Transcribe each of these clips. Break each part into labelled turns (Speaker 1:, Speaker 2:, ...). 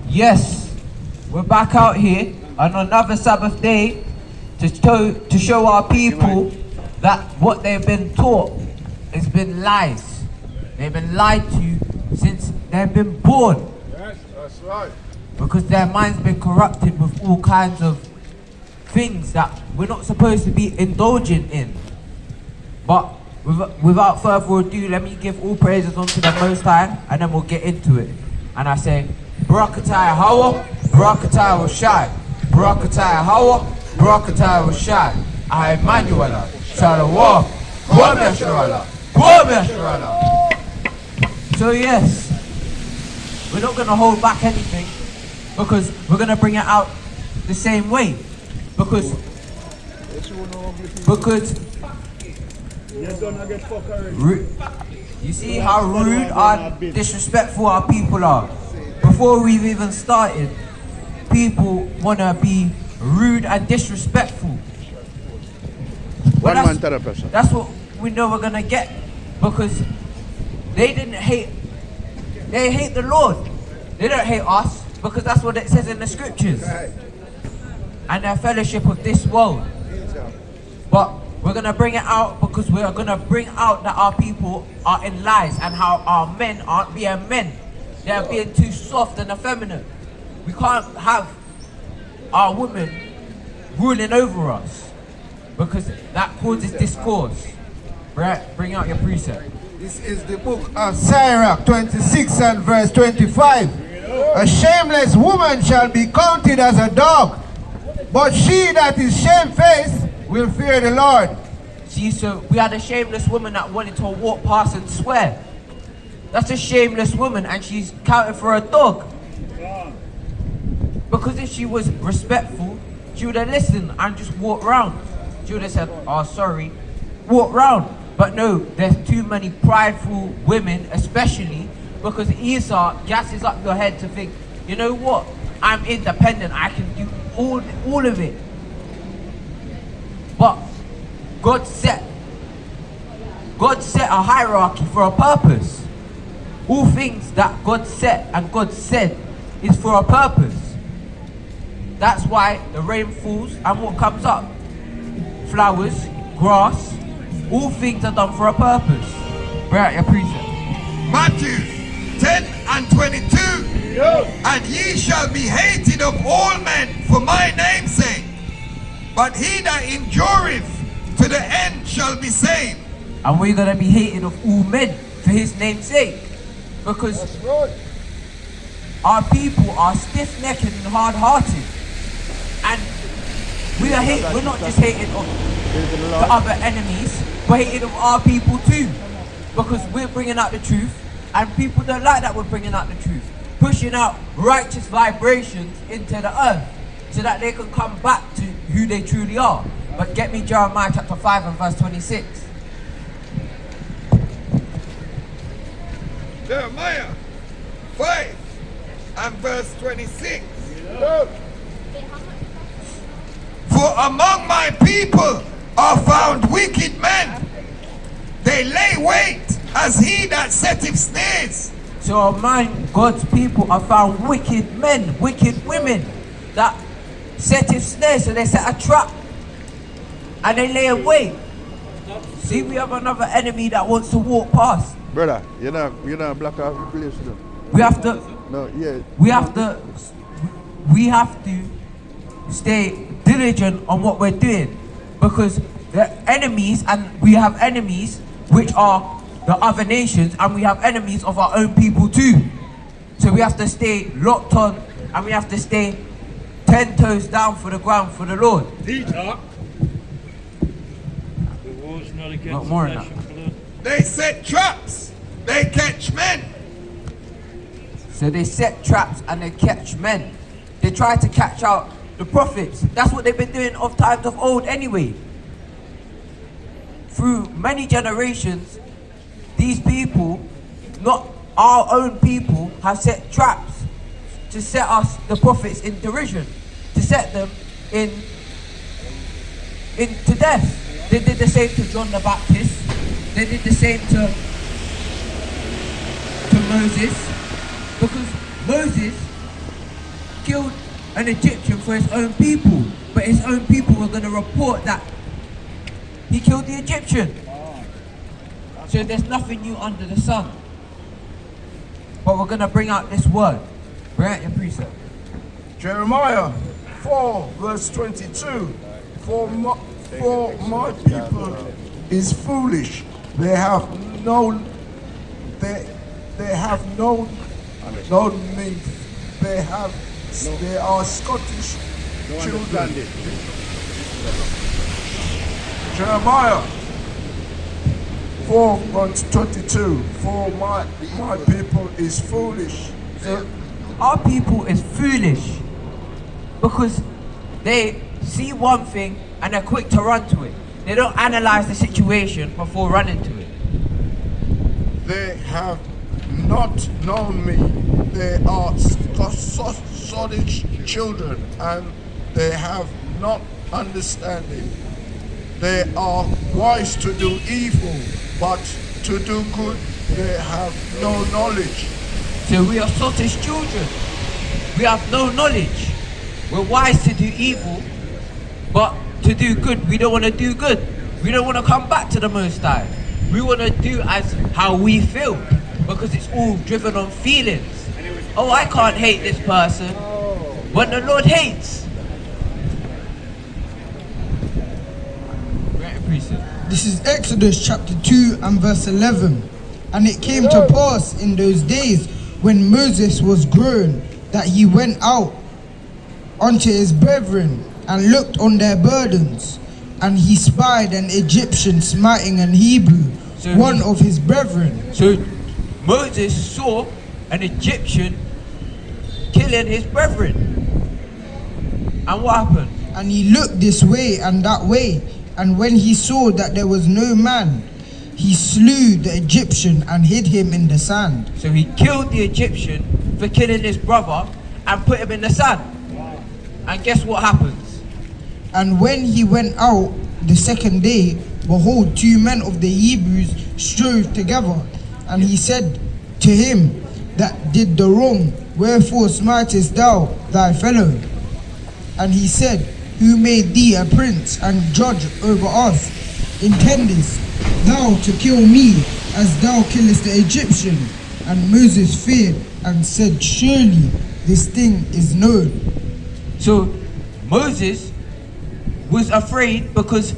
Speaker 1: Yes, we're back out here on another Sabbath day to show our people that what they've been taught has been lies. They've been lied to since they've been born.
Speaker 2: Yes, that's right.
Speaker 1: Because their mind's been corrupted with all kinds of things that we're not supposed to be indulging in. But without further ado, let me give all praises unto the Most High, and then we'll get into it. And I say, Barakatai Hawa, Barakatai Rashai, Barakatai Hawa, Barakatai Rashai, I Emmanuel, Shalom, Kwame Ashrala, Kwame Ashrala. So yes, we're not going to hold back anything, because we're going to bring it out the same way. Because you see how rude and disrespectful our people are. Before we've even started, people want to be rude and disrespectful. But that's what we know we're going to get, because they hate the Lord. They don't hate us, because that's what it says in the scriptures. And their fellowship of this world. But we're going to bring it out, because we're going to bring out that our people are in lies, and how our men aren't being men. They're being too soft and effeminate. We can't have our women ruling over us, because that causes discourse. Right? Bring out your precept.
Speaker 3: This is the book of Sirach 26 and verse 25. A shameless woman shall be counted as a dog, but she that is shamefaced will fear the Lord.
Speaker 1: See, so we had a shameless woman that wanted to walk past and swear. That's a shameless woman, and she's counted for a dog. Because if she was respectful, she would have listened and just walked round. She would have said, oh sorry, walk round. But no, there's too many prideful women, especially because Esau gasses up your head to think, you know what, I'm independent, I can do all of it. But God set a hierarchy for a purpose. All things that God set and God said is for a purpose. That's why the rain falls and what comes up. Flowers, grass, all things are done for a purpose. Bring out your precept.
Speaker 4: Matthew 10 and 22. And ye shall be hated of all men for my name's sake. But he that endureth to the end shall be saved.
Speaker 1: And we're going to be hated of all men for his name's sake. Because our people are stiff-necked and hard-hearted. And we're not just hated of the other enemies, we're hated of our people too. Because we're bringing out the truth, and people don't like that we're bringing out the truth. Pushing out righteous vibrations into the earth, so that they can come back to who they truly are. But get me Jeremiah chapter 5 and verse 26.
Speaker 4: Jeremiah 5 and verse 26. For among my people are found wicked men. They lay wait as he that setteth snares.
Speaker 1: So among God's people are found wicked men, wicked women that setteth snares. So they set a trap and they lay wait. See, we have another enemy that wants to walk past.
Speaker 2: Brother, you're not black off the place though.
Speaker 1: We have to.
Speaker 2: No, yeah.
Speaker 1: We have to stay diligent on what we're doing, because the enemies, and we have enemies which are the other nations, and we have enemies of our own people too. So we have to stay locked on, and we have to stay 10 toes down for the ground for the Lord.
Speaker 5: Peter. The war's not against
Speaker 1: Not more than
Speaker 5: flesh and blood.
Speaker 4: They set traps, they catch men.
Speaker 1: So they set traps and they catch men. They try to catch out the prophets. That's what they've been doing of times of old anyway. Through many generations, these people, not our own people, have set traps to set us, the prophets, in derision, to set them into death. They did the same to John the Baptist. They did the same to Moses, because Moses killed an Egyptian for his own people, but his own people were going to report that he killed the Egyptian. So there's nothing new under the sun. But we're going to bring out this word. Bring out your precept.
Speaker 5: Jeremiah 4 verse 22. For my people is foolish. They have known me. They are Scottish children. Jeremiah 4 verse 22. For my people is foolish.
Speaker 1: So our people is foolish because they see one thing and they're quick to run to it. They don't analyze the situation before running to it.
Speaker 5: They have not known me. They are Scottish children, and they have not understanding. They are wise to do evil, but to do good they have no knowledge.
Speaker 1: So we are Scottish children. We have no knowledge. We're wise to do evil, but to do good, we don't want to do good. We don't want to come back to the Most High. We want to do as how we feel, because it's all driven on feelings. Oh, I can't hate this person when the Lord hates. Right, precept.
Speaker 6: This is Exodus chapter 2 and verse 11. And it came to pass in those days when Moses was grown that he went out unto his brethren and looked on their burdens. And he spied an Egyptian smiting an Hebrew,
Speaker 1: So
Speaker 6: one of his brethren.
Speaker 1: So Moses saw an Egyptian killing his brethren. And what happened?
Speaker 6: And he looked this way and that way. And when he saw that there was no man, he slew the Egyptian and hid him in the sand.
Speaker 1: So he killed the Egyptian for killing his brother and put him in the sand. And guess what happens?
Speaker 6: And when he went out the second day, behold, 2 men of the Hebrews strove together. And he said to him that did the wrong, wherefore smitest thou thy fellow? And he said, who made thee a prince and judge over us? Intendest thou to kill me as thou killest the Egyptian? And Moses feared and said, surely this thing is known.
Speaker 1: So Moses was afraid because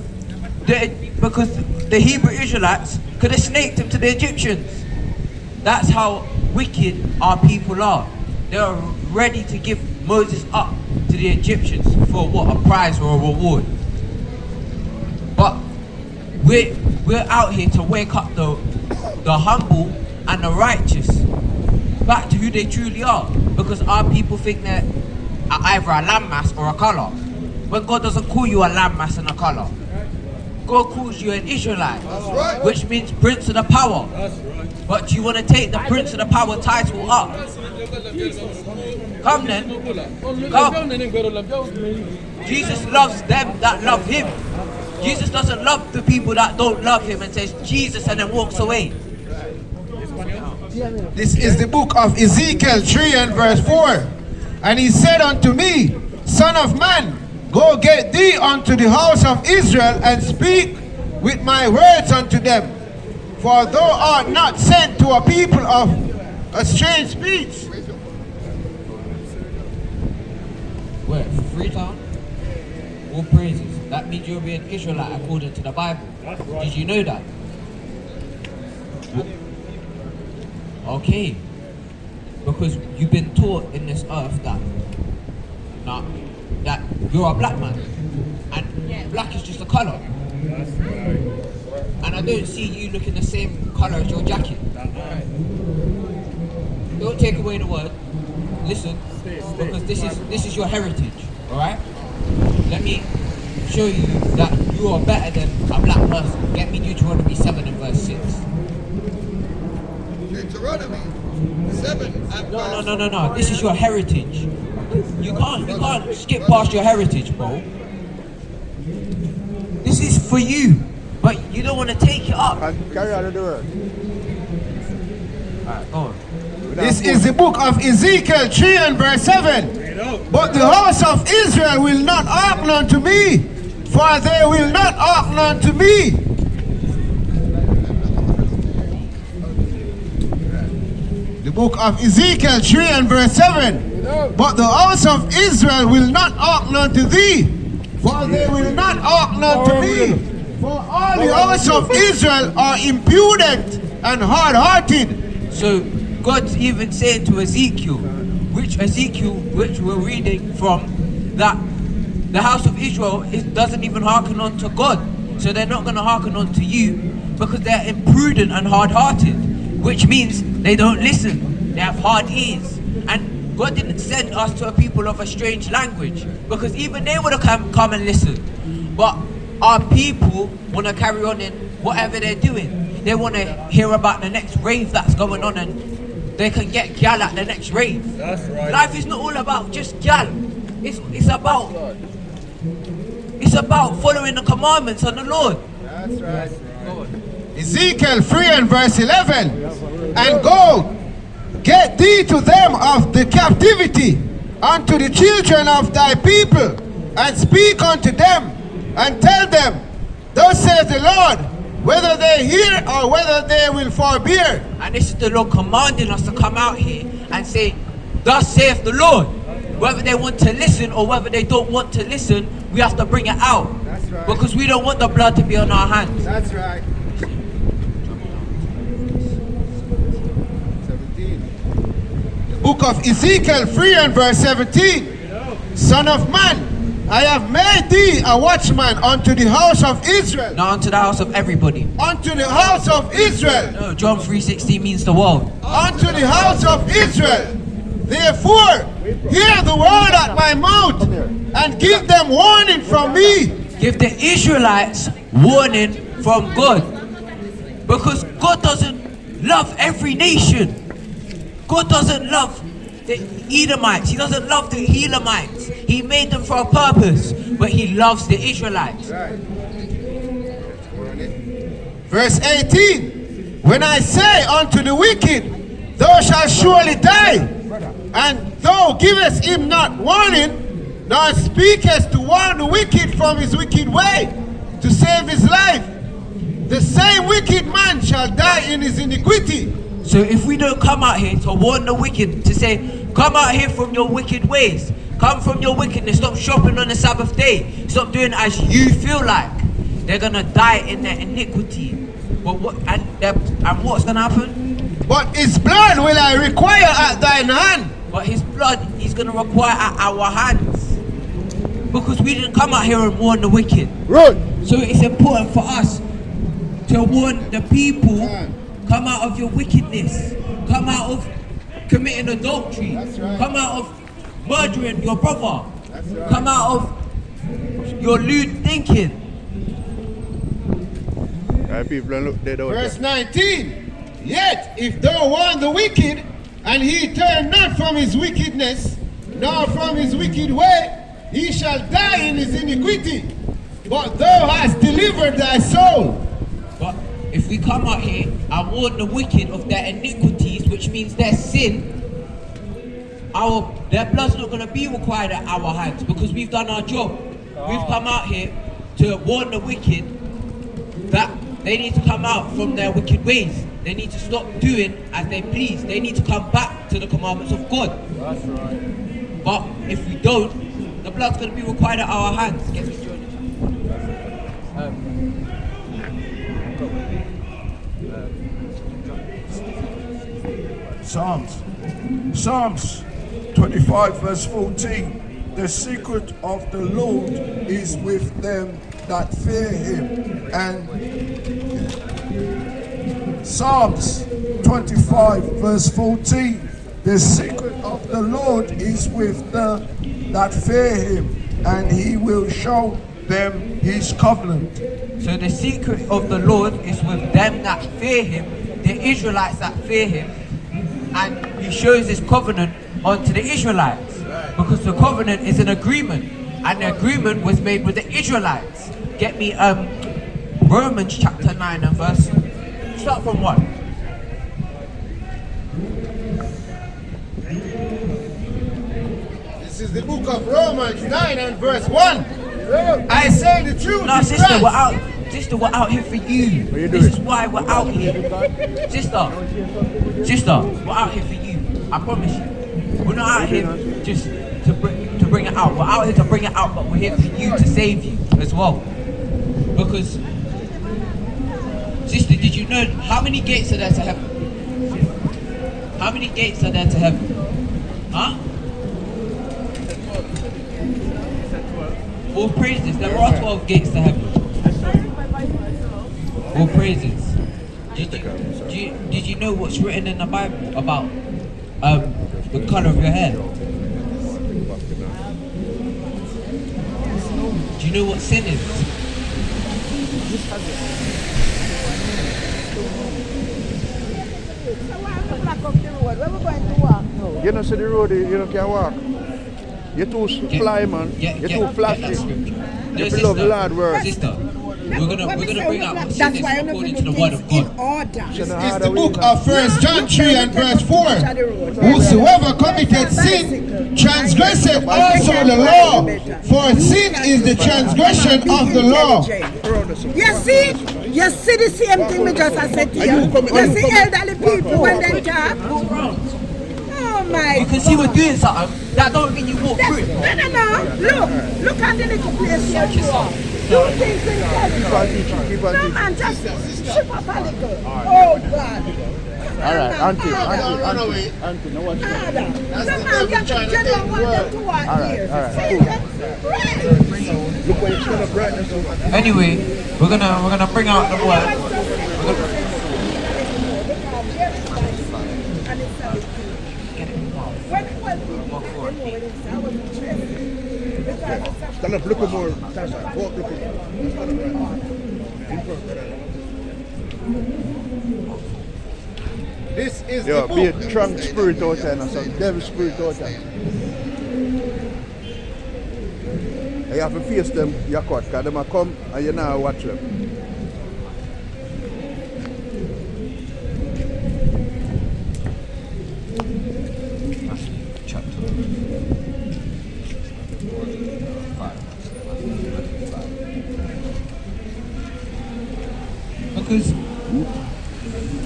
Speaker 1: the Hebrew Israelites could have snaked him to the Egyptians. That's how wicked our people are. They are ready to give Moses up to the Egyptians for what, a prize or a reward. But we're out here to wake up the humble and the righteous back to who they truly are, because our people think they're either a landmass or a colour. When God doesn't call you a landmass and a colour, God calls you an Israelite, which means Prince of the Power. But you want to take the Prince of the Power title up. Come then. Come. Jesus loves them that love him. Jesus doesn't love the people that don't love him and says Jesus and then walks away.
Speaker 3: This is the book of Ezekiel 3 and verse 4. And he said unto me, Son of man, go get thee unto the house of Israel and speak with my words unto them. For thou art not sent to a people of a strange speech.
Speaker 1: Where? Freetown? All praises. That means you'll be an Israelite according to the Bible. Did you know that? Okay. Because you've been taught in this earth that that you're a black man. And black is just a colour. And I don't see you looking the same colour as your jacket. Don't take away the word. Listen, because this is your heritage, alright? Let me show you that you are better than a black person. Get me Deuteronomy 7 and verse 6.
Speaker 4: Deuteronomy 7 and verse...
Speaker 1: No. This is your heritage. You can't skip past your heritage, bro. This is for you, but you don't want to take it up.
Speaker 2: And carry on the word.
Speaker 1: Alright, go on.
Speaker 3: This is the book of Ezekiel 3 and verse 7. But the house of Israel will not hearken unto me, for they will not hearken unto me. The book of Ezekiel 3 and verse 7. But the house of Israel will not hearken unto thee, for they will not hearken unto me. For all the house of Israel are impudent and hard-hearted.
Speaker 1: So God's even saying to Ezekiel, which we're reading from, that the house of Israel doesn't even hearken unto God. So they're not going to hearken unto you because they're imprudent and hard-hearted, which means they don't listen. They have hard ears. And God didn't send us to a people of a strange language, because even they would have come and listened. But our people want to carry on in whatever they're doing. They want to hear about the next rave that's going on, and they can get gal at the next rave.
Speaker 7: That's right.
Speaker 1: Life is not all about just gal. It's about following the commandments of the Lord.
Speaker 3: That's right. Ezekiel 3 and verse 11. And go, get thee to them of the captivity, unto the children of thy people, and speak unto them, and tell them, thus saith the Lord, whether they hear or whether they will forbear.
Speaker 1: And this is the Lord commanding us to come out here and say, thus saith the Lord. Whether they want to listen or whether they don't want to listen, we have to bring it out.
Speaker 3: That's right.
Speaker 1: Because we don't want the blood to be on our hands.
Speaker 3: That's right. 17. The book of Ezekiel 3 and verse 17. Son of man, I have made thee a watchman unto the house of Israel.
Speaker 1: Not unto the house of everybody.
Speaker 3: Unto the house of Israel.
Speaker 1: No, John 3:16 means the world.
Speaker 3: Unto the house of Israel. Therefore, hear the word at my mouth, and give them warning from me.
Speaker 1: Give the Israelites warning from God. Because God doesn't love every nation. God doesn't love the Edomites. He doesn't love the Helamites. He made them for a purpose, but he loves the Israelites.
Speaker 3: Verse 18. When I say unto the wicked, thou shalt surely die, and thou givest him not warning, nor speakest to warn the wicked from his wicked way, to save his life, the same wicked man shall die in his iniquity.
Speaker 1: So if we don't come out here to warn the wicked, to say, come out here from your wicked ways, come from your wickedness, stop shopping on the Sabbath day, stop doing as you feel like, they're gonna die in their iniquity. But what's gonna happen?
Speaker 3: But his blood will I require at thine hand.
Speaker 1: But his blood he's gonna require at our hands. Because we didn't come out here and warn the wicked.
Speaker 2: Right.
Speaker 1: So it's important for us to warn the people, come out of your wickedness, come out of committing adultery, come out of murdering your brother, come out of your lewd thinking.
Speaker 2: People don't look dead out
Speaker 3: Verse
Speaker 2: there.
Speaker 3: 19. Yet if thou warn the wicked, and he turn not from his wickedness, nor from his wicked way, he shall die in his iniquity. But thou hast delivered thy soul.
Speaker 1: But if we come out here and warn the wicked of their iniquities, which means their sin, their blood's not going to be required at our hands, because we've done our job. We've come out here to warn the wicked that they need to come out from their wicked ways. They need to stop doing as they please. They need to come back to the commandments of God.
Speaker 7: That's right.
Speaker 1: But if we don't, the blood's going to be required at our hands. Get me joined.
Speaker 5: Psalms 25 verse 14. The secret of the Lord is with them that fear him. And Psalms 25 verse 14. The secret of the Lord is with them that fear him, and he will show them his covenant.
Speaker 1: So the secret of the Lord is with them that fear him, the Israelites that fear him, and he shows his covenant unto the Israelites. Because the covenant is an agreement, and the agreement was made with the Israelites. Get me Romans chapter 9 and verse, start from 1.
Speaker 3: This is the book of Romans 9 and verse 1. I say the truth.
Speaker 1: No,
Speaker 3: in
Speaker 1: sister,
Speaker 3: Christ.
Speaker 1: we're out here for you. This is why we're out here. Sister, we're out here for you. I promise you. We're not out here just to bring it out. We're out here to bring it out, but we're here for you to save you as well. Because, sister, did you know how many gates are there to heaven? How many gates are there to heaven? Huh? All praises. There are 12 gates to heaven. All praises. Did you know what's written in the Bible about the color of your hair? Do you know what sin is?
Speaker 2: You know, see the road, you know, can walk. You're too fly, man. You're too flashy. You feel love the Lord word.
Speaker 1: Sister, we're gonna bring out what sin is according to the word of God.
Speaker 3: It's the book of 1 John 3 and verse 4. Whosoever committed sin transgresseth also the law, for sin is the transgression of the law.
Speaker 8: You see the same thing we just said to you. You see elderly people when they talk. Oh my
Speaker 1: Because you were doing something, that don't mean you walk through it.
Speaker 8: No. Look at the little place here you are. Do things in
Speaker 2: Keep on
Speaker 8: No
Speaker 2: teaching.
Speaker 8: man, just strip up a little. Oh God.
Speaker 2: Alright, auntie,
Speaker 3: Run away.
Speaker 2: auntie, now watch
Speaker 8: No
Speaker 2: this.
Speaker 8: man, you don't want them to walk here.
Speaker 2: Alright,
Speaker 8: See, right.
Speaker 2: Look where it's gonna brightness over.
Speaker 1: Anyway, we're gonna bring out the word.
Speaker 2: Stand up, look more. Tasha, walk, look more.
Speaker 3: This is
Speaker 2: Yo,
Speaker 3: the
Speaker 2: be a
Speaker 3: book.
Speaker 2: trunk spirit out there and some devil spirit out there. You have to face them, you're caught, because them are come and you now watch them.
Speaker 1: Because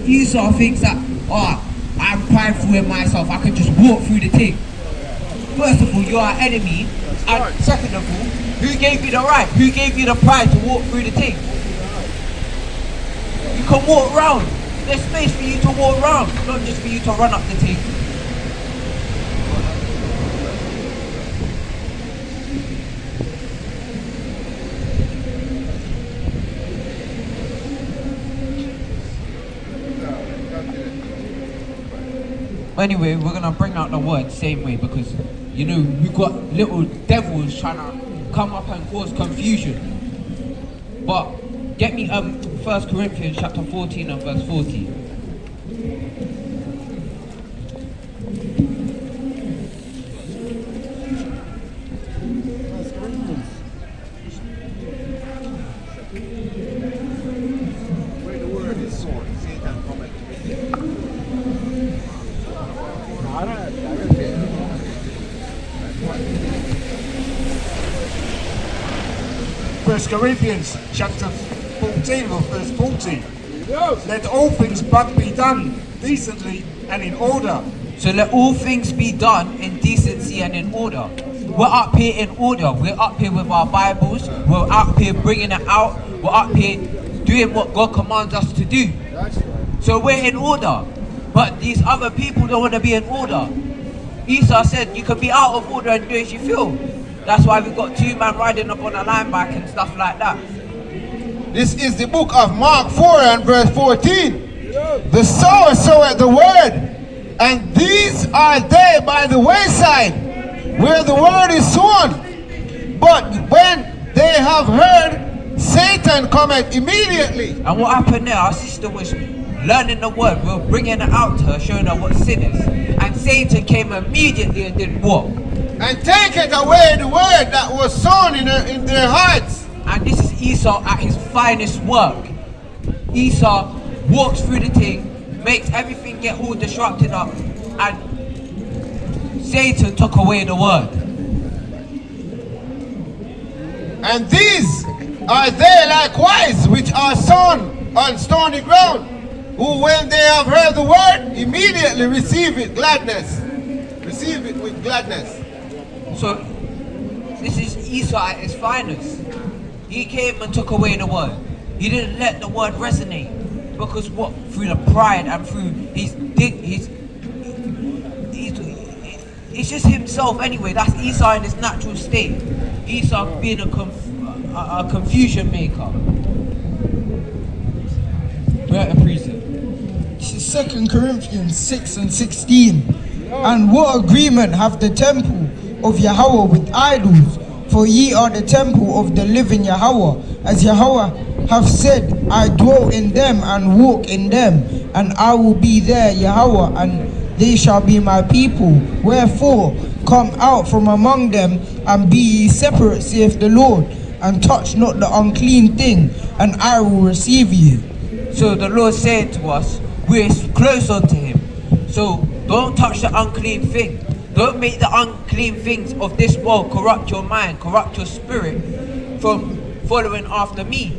Speaker 1: Esau thinks that, I'm prideful in myself, I can just walk through the thing. First of all, you're our enemy, and second of all, who gave you the right? Who gave you the pride to walk through the thing? You can walk round. There's space for you to walk round, not just for you to run up the thing. Anyway, we're gonna bring out the word same way because you know we've got little devils trying to come up and cause confusion. But get me 1 Corinthians chapter 14 and verse 40.
Speaker 3: Where the word is sown, Satan cometh.
Speaker 7: First Corinthians chapter 14 or verse 40. Let all things but be done decently and in order.
Speaker 1: So let all things be done in decency and in order. We're up here in order. We're up here with our Bibles. We're up here bringing it out. We're up here doing what God commands us to do. So we're in order. But these other people don't want to be in order. Esau said you can be out of order and do as you feel. That's why we've got 2 men riding up on a line bike and stuff like that.
Speaker 3: This is the book of Mark 4 and verse 14. The sower soweth the word, and these are they by the wayside, where the word is sown. But when they have heard, Satan cometh immediately.
Speaker 1: And what happened there, our sister was learning the word. We were bringing it out to her, showing her what sin is. And Satan came immediately and did what?
Speaker 3: And taketh away the word that was sown in their hearts.
Speaker 1: And this is Esau at his finest work. Esau walks through the thing, makes everything get all disrupted up, and Satan took away the word.
Speaker 3: And these are they likewise which are sown on stony ground, who when they have heard the word, immediately receive it gladness. Receive it with gladness.
Speaker 1: So, this is Esau at his finest. He came and took away the word. He didn't let the word resonate. Because what? Through the pride and through it's just himself anyway. That's Esau in his natural state. Esau being a confusion maker. We're at a precept.
Speaker 6: This is 2 Corinthians 6 and 16. And what agreement have the temple of Yahweh with idols? For ye are the temple of the living Yahweh. As Yahweh hath said, I dwell in them and walk in them, and I will be their Yahweh, and they shall be my people. Wherefore, come out from among them, and be ye separate, saith the Lord, and touch not the unclean thing, and I will receive you.
Speaker 1: So the Lord said to us, we're close unto him. So don't touch the unclean thing. Don't make the unclean things of this world corrupt your mind, corrupt your spirit from following after me.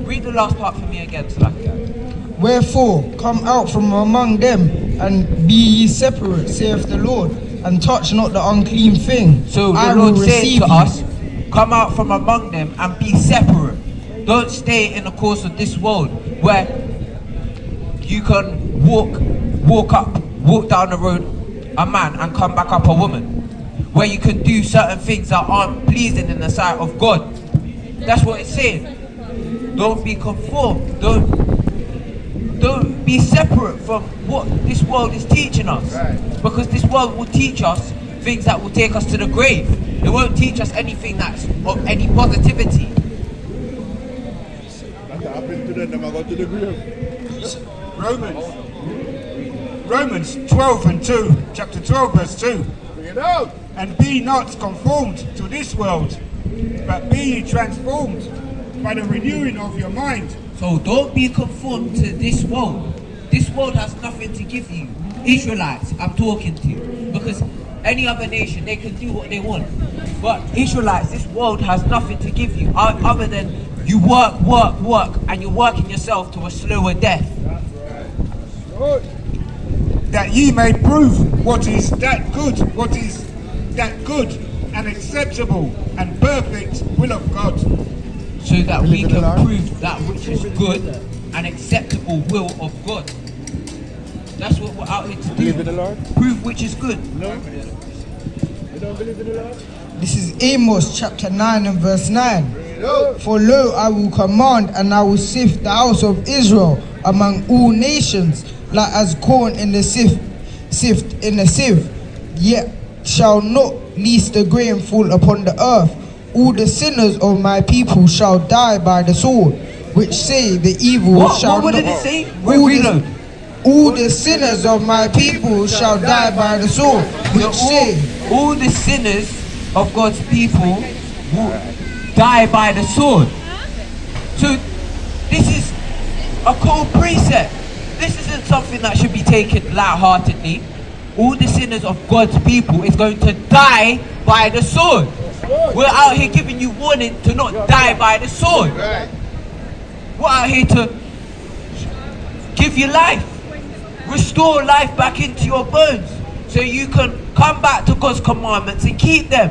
Speaker 1: Read the last part for me again, Salakia.
Speaker 6: Wherefore, come out from among them, and be ye separate, saith the Lord, and touch not the unclean thing.
Speaker 1: So
Speaker 6: I
Speaker 1: the
Speaker 6: will
Speaker 1: Lord said
Speaker 6: receive
Speaker 1: to
Speaker 6: you.
Speaker 1: us, come out from among them and be separate. Don't stay in the course of this world where you can walk down the road a man and come back up a woman. Where you can do certain things that aren't pleasing in the sight of God. That's what it's saying. Don't be conformed. Don't be separate from what this world is teaching us. Because this world will teach us things that will take us to the grave. It won't teach us anything that's of any positivity.
Speaker 2: That happened to them, I go to the grave.
Speaker 7: Romans 12 and 2, chapter 12 verse 2.
Speaker 2: Bring it out.
Speaker 7: And be not conformed to this world, but be ye transformed by the renewing of your mind.
Speaker 1: So don't be conformed to this world. This world has nothing to give you. Israelites, I'm talking to you. Because any other nation, they can do what they want. But Israelites, this world has nothing to give you other than you work, and you're working yourself to a slower death.
Speaker 7: That ye may prove what is that good and acceptable and perfect will of God.
Speaker 1: So that we
Speaker 2: Believe in the
Speaker 1: can
Speaker 2: Lord?
Speaker 1: prove that which is good and acceptable will of God. That's what we're out here to
Speaker 2: Believe in
Speaker 1: do.
Speaker 2: the Lord?
Speaker 1: Prove which is good.
Speaker 2: No? You don't believe in the Lord?
Speaker 6: This is Amos chapter 9 and verse 9. For lo, I will command, and I will sift the house of Israel among all nations, like as corn in the sift in a sieve. Yet shall not least the grain fall upon the earth. All the sinners of my people shall die by the sword, which say the evil shall
Speaker 1: What
Speaker 6: not.
Speaker 1: did it say?
Speaker 6: All
Speaker 1: Reload.
Speaker 6: all the sinners of my people shall die by the sword, which say.
Speaker 1: All the sinners of God's people will die by the sword. So this is a cold precept. This isn't something that should be taken lightheartedly. All the sinners of God's people is going to die by the sword. We're out here giving you warning to not die by the sword. We're out here to give you life. Restore life back into your bones. So you can come back to God's commandments and keep them.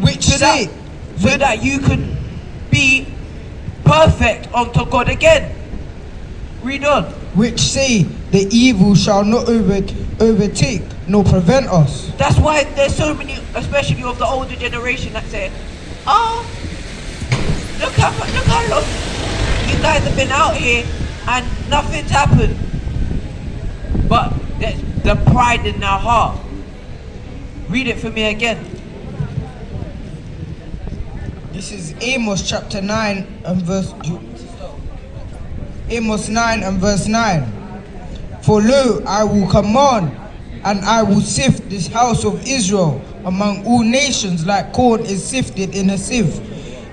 Speaker 6: Which say,
Speaker 1: So that you can be perfect unto God again. Read on.
Speaker 6: which say the evil shall not overtake nor prevent us.
Speaker 1: That's why there's so many, especially of the older generation, that say, oh, look how long you guys have been out here and nothing's happened. But there's the pride in their heart. Read it for me again.
Speaker 6: This is Amos chapter 9 and verse Amos 9 and verse 9. For lo, I will command, and I will sift this house of Israel among all nations like corn is sifted in a sieve.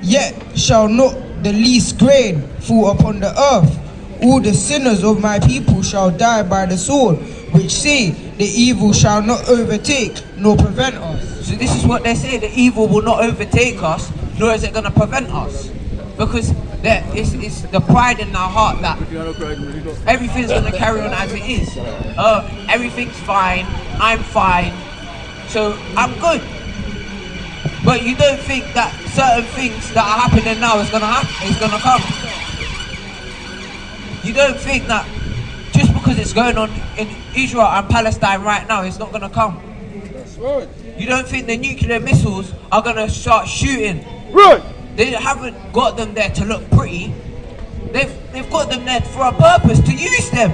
Speaker 6: Yet shall not the least grain fall upon the earth. All the sinners of my people shall die by the sword, which say the evil shall not overtake nor prevent us.
Speaker 1: So this is what they say, the evil will not overtake us nor is it going to prevent us. Because it's the pride in our heart that everything's going to carry on as it is. Everything's fine, I'm fine, so I'm good. But you don't think that certain things that are happening now is going to come. You don't think that just because it's going on in Israel and Palestine right now, it's not going to come.
Speaker 2: That's right.
Speaker 1: You don't think the nuclear missiles are going to start shooting.
Speaker 2: Right.
Speaker 1: They haven't got them there to look pretty. They've got them there for a purpose, to use them.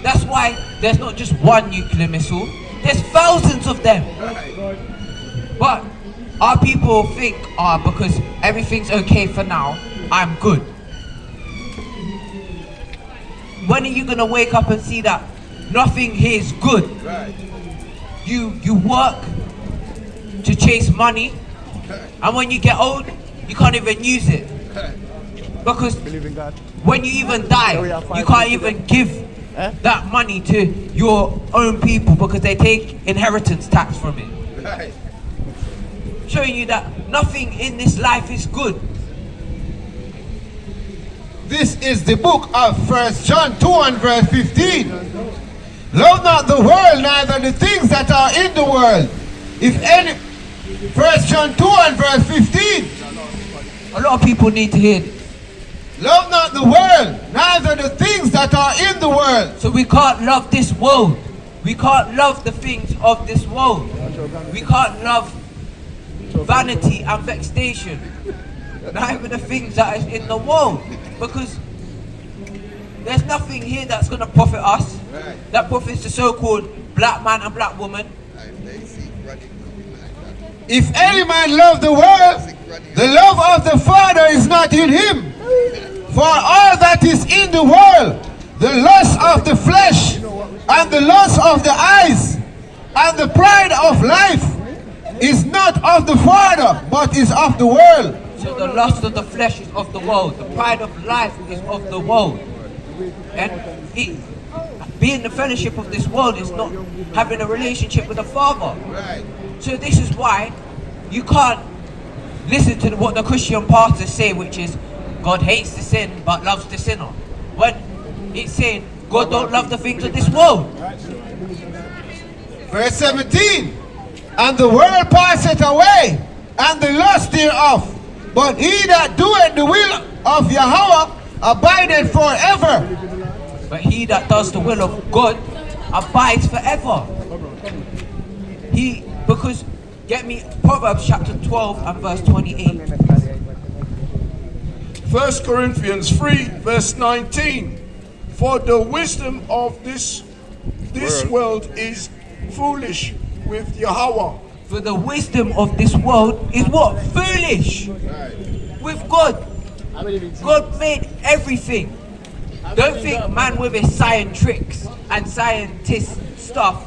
Speaker 1: That's why there's not just one nuclear missile. There's thousands of them. But our people think, because everything's okay for now, I'm good. When are you going to wake up and see that nothing here is good? You work to chase money, and when you get old, you can't even use it. Because when you even die, you can't even give that money to your own people because they take inheritance tax from it. Showing you that nothing in this life is good.
Speaker 3: This is the book of 1 John 2 and verse 15. Love not the world, neither the things that are in the world. If any, 1 John 2 and verse 15.
Speaker 1: A lot of people need to hear this.
Speaker 3: Love not the world, neither the things that are in the world.
Speaker 1: So we can't love this world. We can't love the things of this world. We can't love vanity and vexation. Neither the things that is in the world. Because there's nothing here that's going to profit us. That profits the so-called black man and black woman.
Speaker 3: If any man love the world, the love of the Father is not in him. For all that is in the world, the lust of the flesh, and the lust of the eyes, and the pride of life, is not of the Father, but is of the world.
Speaker 1: So the lust of the flesh is of the world. The pride of life is of the world. And being the fellowship of this world is not having a relationship with the Father. So this is why you can't listen to what the Christian pastors say, which is God hates the sin but loves the sinner. When it's saying God don't love the things of this world.
Speaker 3: Verse 17. And the world passeth away, and the lust thereof. But he that doeth the will of Yahweh abideth forever.
Speaker 1: But he that does the will of God abides forever. Because, get me, Proverbs chapter 12 and verse 28.
Speaker 5: 1 Corinthians 3 verse 19. For the wisdom of this world is foolish with Yahweh.
Speaker 1: For the wisdom of this world is what? Foolish. With God. God made everything. Don't think man with his science tricks and scientist stuff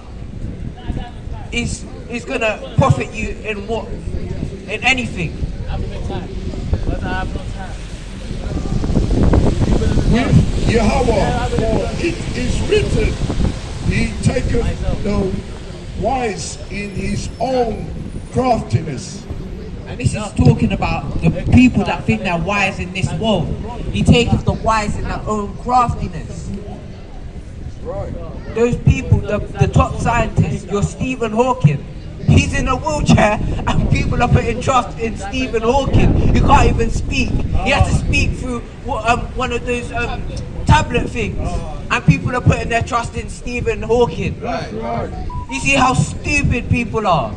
Speaker 1: is gonna profit you in anything.
Speaker 5: With Yahweh, for it is written, he taketh the wise in his own craftiness.
Speaker 1: And this is talking about the people that think they're wise in this world. He taketh the wise in their own craftiness. Those people, the top scientists, your Stephen Hawking, he's in a wheelchair and people are putting trust in Stephen Hawking. He can't even speak. He has to speak through one of those tablet things. And people are putting their trust in Stephen Hawking. You see how stupid people are.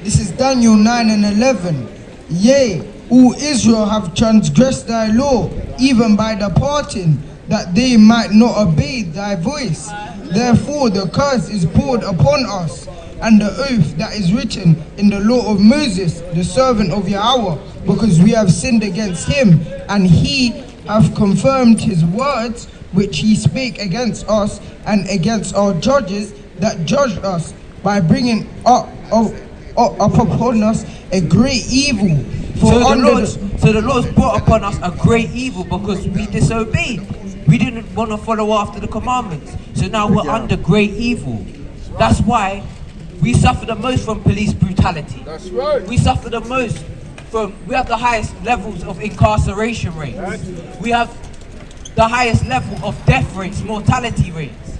Speaker 6: This is Daniel 9 and 11. Yea, all Israel have transgressed thy law, even by departing, that they might not obey thy voice. Therefore the curse is poured upon us, and the oath that is written in the law of Moses, the servant of Yahweh, because we have sinned against him, and he hath confirmed his words, which he spake against us, and against our judges that judged us, by bringing up upon us a great evil.
Speaker 1: So the Lord's brought upon us a great evil because we disobeyed. we didn't want to follow after the commandments. So now we're under great evil. That's why we suffer the most from police brutality.
Speaker 2: That's right.
Speaker 1: We suffer the most we have the highest levels of incarceration rates. We have the highest level of death rates, mortality rates.